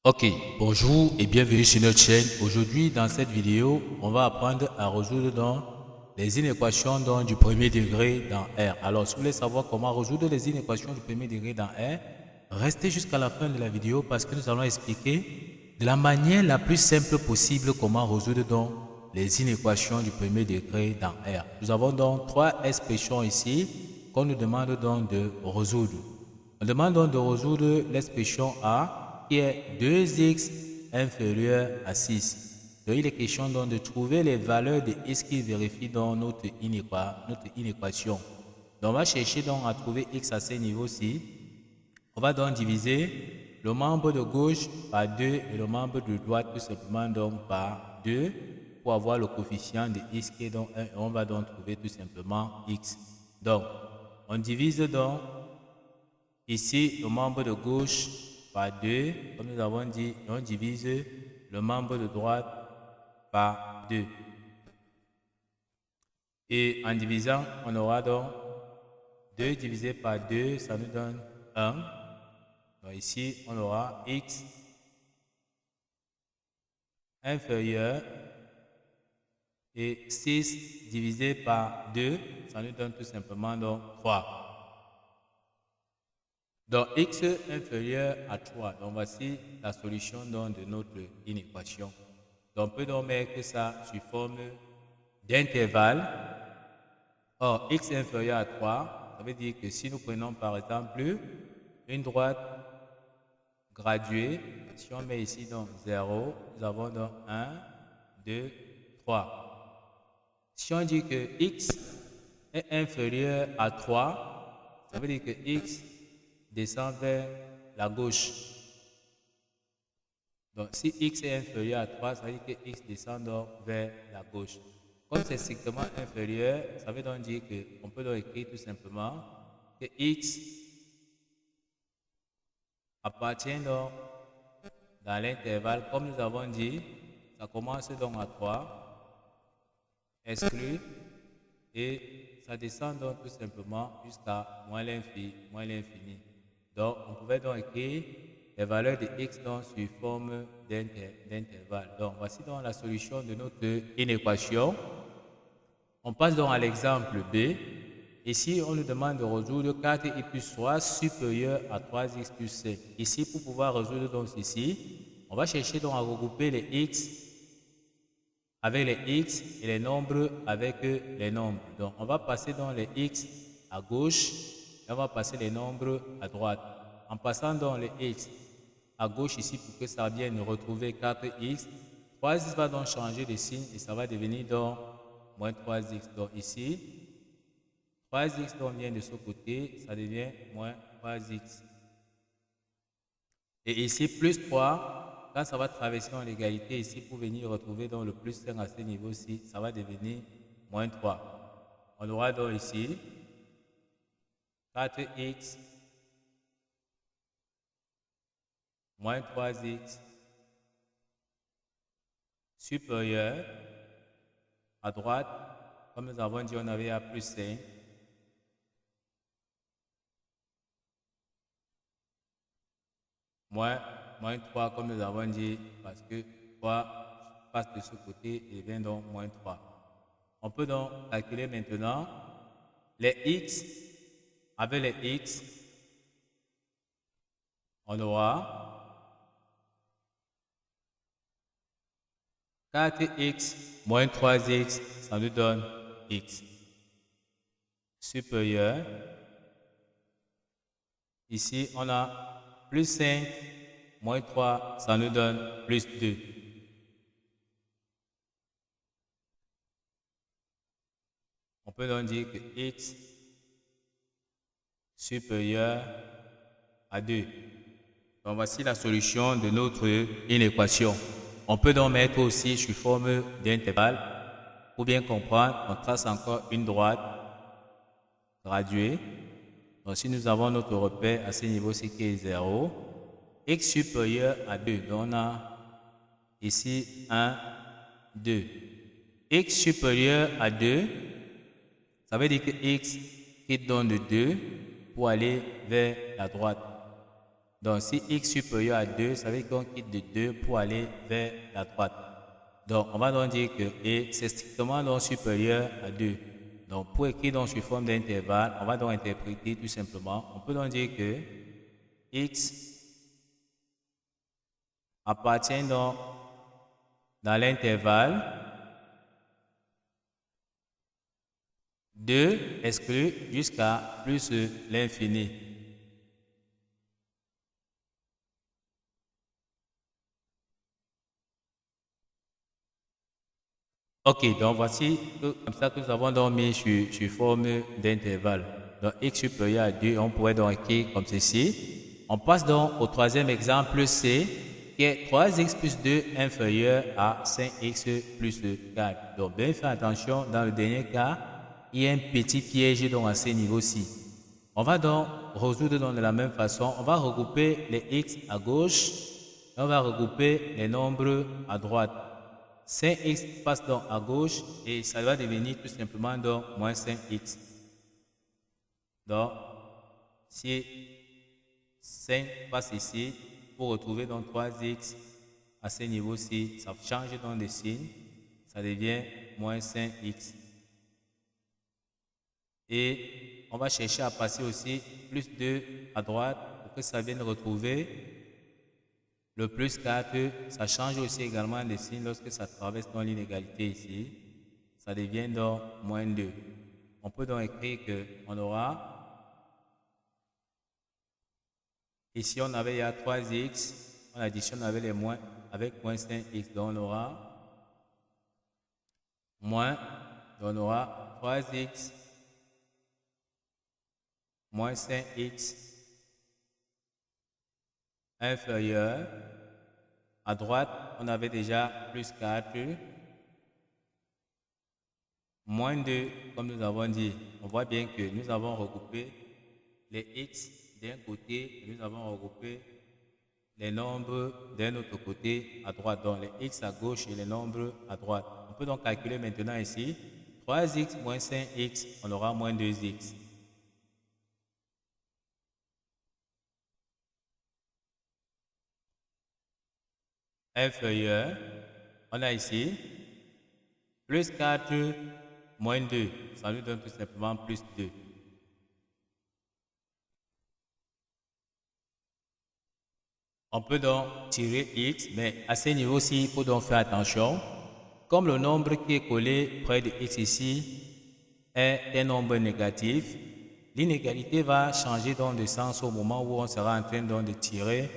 Ok, bonjour et bienvenue sur notre chaîne. Aujourd'hui, dans cette vidéo, on va apprendre à résoudre les inéquations du premier degré dans R. Alors, si vous voulez savoir comment résoudre les inéquations du premier degré dans R, restez jusqu'à la fin de la vidéo parce que nous allons expliquer de la manière la plus simple possible comment résoudre les inéquations du premier degré dans R. Nous avons donc trois expressions ici qu'on nous demande donc de résoudre. On demande donc de résoudre l'expression A qui est 2x inférieur à 6. Donc, il est question donc de trouver les valeurs de x qui vérifient dans notre inéquation. Donc, on va chercher donc à trouver x à ce niveau-ci. On va donc diviser le membre de gauche par 2 et le membre de droite tout simplement donc par 2 pour avoir le coefficient de x qui est donc 1 et on va donc trouver tout simplement x. Donc, on divise donc ici le membre de gauche par 2, comme nous avons dit, on divise le membre de droite par 2. Et en divisant, on aura donc 2 divisé par 2, ça nous donne 1. Donc ici, on aura x inférieur et 6 divisé par 2, ça nous donne tout simplement donc 3. Donc x inférieur à 3. Donc voici la solution donc, de notre inéquation. Donc on peut donc mettre ça sous forme d'intervalle. Or x inférieur à 3, ça veut dire que si nous prenons par exemple une droite graduée, si on met ici donc 0, nous avons donc 1, 2, 3. Si on dit que x est inférieur à 3, ça veut dire que x descend vers la gauche. Donc, si x est inférieur à 3, ça veut dire que x descend donc vers la gauche. Comme c'est strictement inférieur, ça veut donc dire qu'on peut donc écrire tout simplement que x appartient donc dans l'intervalle, comme nous avons dit, ça commence donc à 3, exclu, et ça descend donc tout simplement jusqu'à moins l'infini. Donc, on pouvait donc écrire les valeurs de x donc sous forme d'intervalle. Donc, voici donc la solution de notre inéquation. On passe donc à l'exemple B. Ici, on nous demande de résoudre 4x plus 3 supérieur à 3x plus 5. Ici, pour pouvoir résoudre donc ceci, on va chercher donc à regrouper les x avec les x et les nombres avec les nombres. Donc, on va passer dans les x à gauche et on va passer les nombres à droite. En passant dans les x à gauche ici pour que ça vienne retrouver 4x, 3x va donc changer de signe et ça va devenir donc moins 3x. Donc ici, 3x donc vient de ce côté, ça devient moins 3x. Et ici, plus 3, quand ça va traverser dans l'égalité ici pour venir retrouver dans le plus 5 à ce niveau-ci, ça va devenir moins 3. On aura donc ici 4x moins 3x supérieur à droite, comme nous avons dit, on avait à plus 5. Moins 3, comme nous avons dit, parce que 3 passe de ce côté et vient donc moins 3. On peut donc calculer maintenant les x. Avec les x, on aura 4x moins 3x, ça nous donne x. Supérieur. Ici, on a plus 5 moins 3, ça nous donne plus 2. On peut donc dire que x supérieur à 2. Donc voici la solution de notre inéquation. On peut donc mettre aussi sous forme d'intervalle. Pour bien comprendre, on trace encore une droite graduée. Donc si nous avons notre repère à ce niveau-ci qui est 0, x supérieur à 2. Donc on a ici 1, 2. X supérieur à 2, ça veut dire que x quitte donc de 2 pour aller vers la droite. Donc, si x supérieur à 2, ça veut dire qu'on quitte de 2 pour aller vers la droite. Donc, on va donc dire que x est strictement donc supérieur à 2. Donc, pour écrire donc sous forme d'intervalle, on va donc interpréter tout simplement. On peut donc dire que x appartient donc dans l'intervalle 2 exclu jusqu'à plus l'infini. Ok, donc voici comme ça que nous avons donc mis sur forme d'intervalle. Donc x supérieur à 2, on pourrait donc écrire comme ceci. On passe donc au troisième exemple C, qui est 3x plus 2 inférieur à 5x plus 4. Donc bien faire attention, dans le dernier cas, il y a un petit piège donc à ce niveau-ci. On va donc résoudre donc de la même façon. On va regrouper les x à gauche et on va regrouper les nombres à droite. 5x passe donc à gauche et ça va devenir tout simplement donc moins 5x. Donc, si 5 passe ici, pour retrouver donc 3x à ce niveau-ci, ça change donc de signe, ça devient moins 5x. Et on va chercher à passer aussi plus 2 à droite pour que ça vienne retrouver le plus 4, ça change aussi également de signe lorsque ça traverse dans l'inégalité ici. Ça devient donc moins 2. On peut donc écrire qu'on aura, ici on avait il y a 3x, on additionne avec les moins, avec moins 5x, donc on aura moins, donc on aura 3x moins 5x inférieur. À droite, on avait déjà plus 4, moins 2, comme nous avons dit. On voit bien que nous avons regroupé les x d'un côté et nous avons regroupé les nombres d'un autre côté à droite. Donc les x à gauche et les nombres à droite. On peut donc calculer maintenant ici 3x moins 5x, on aura moins 2x. Inférieur, on a ici plus 4 moins 2, ça nous donne tout simplement plus 2. On peut donc tirer x, mais à ce niveau-ci, il faut donc faire attention. Comme le nombre qui est collé près de x ici est un nombre négatif, l'inégalité va changer donc de sens au moment où on sera en train donc de tirer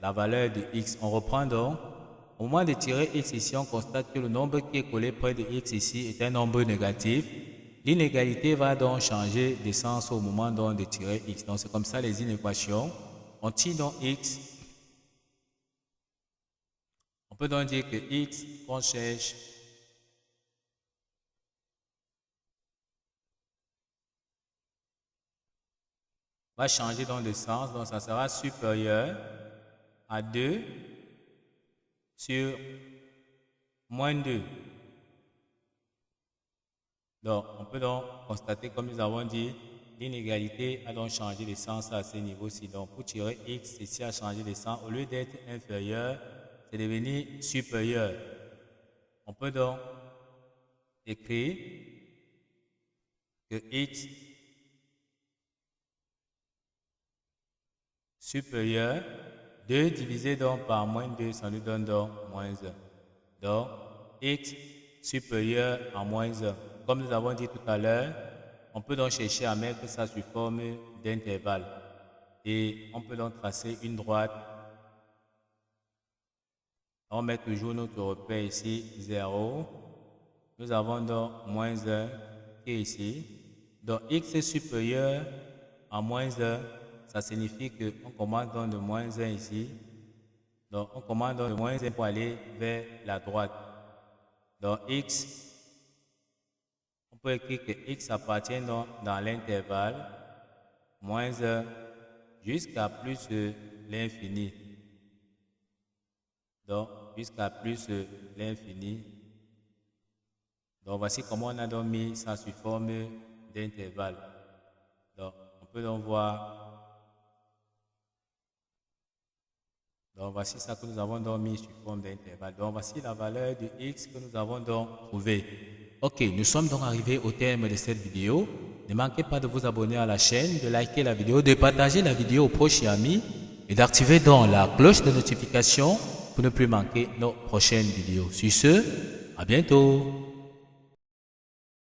la valeur de x. On reprend donc. Au moment de tirer x ici, on constate que le nombre qui est collé près de x ici est un nombre négatif. L'inégalité va donc changer de sens au moment donc de tirer x. Donc c'est comme ça les inéquations. On tire donc x. On peut donc dire que x qu'on cherche va changer donc de sens. Donc ça sera supérieur à 2 sur moins 2. Donc on peut donc constater, comme nous avons dit, l'inégalité a donc changé de sens à ce niveau-ci. Donc pour tirer x, ici a changé de sens. Au lieu d'être inférieur, c'est devenu supérieur. On peut donc écrire que x supérieur, 2 divisé donc par moins 2, ça nous donne donc moins 1. Donc, x supérieur à moins 1. Comme nous avons dit tout à l'heure, on peut donc chercher à mettre ça sous forme d'intervalle. Et on peut donc tracer une droite. On met toujours notre repère ici, 0. Nous avons donc moins 1 qui est ici. Donc, x est supérieur à moins 1. Ça signifie qu'on commence donc de moins 1 ici. Donc, on commence donc de moins 1 pour aller vers la droite. Donc, x, on peut écrire que x appartient donc dans l'intervalle moins 1 jusqu'à plus l'infini. Donc, jusqu'à plus l'infini. Donc, voici comment on a donc mis ça sous forme d'intervalle. Donc, on peut donc voir Donc voici ça que nous avons donc mis sous forme d'intervalle. Donc voici la valeur de x que nous avons donc trouvé. Ok, nous sommes donc arrivés au terme de cette vidéo. Ne manquez pas de vous abonner à la chaîne, de liker la vidéo, de partager la vidéo aux proches et amis et d'activer donc la cloche de notification pour ne plus manquer nos prochaines vidéos. Sur ce, à bientôt.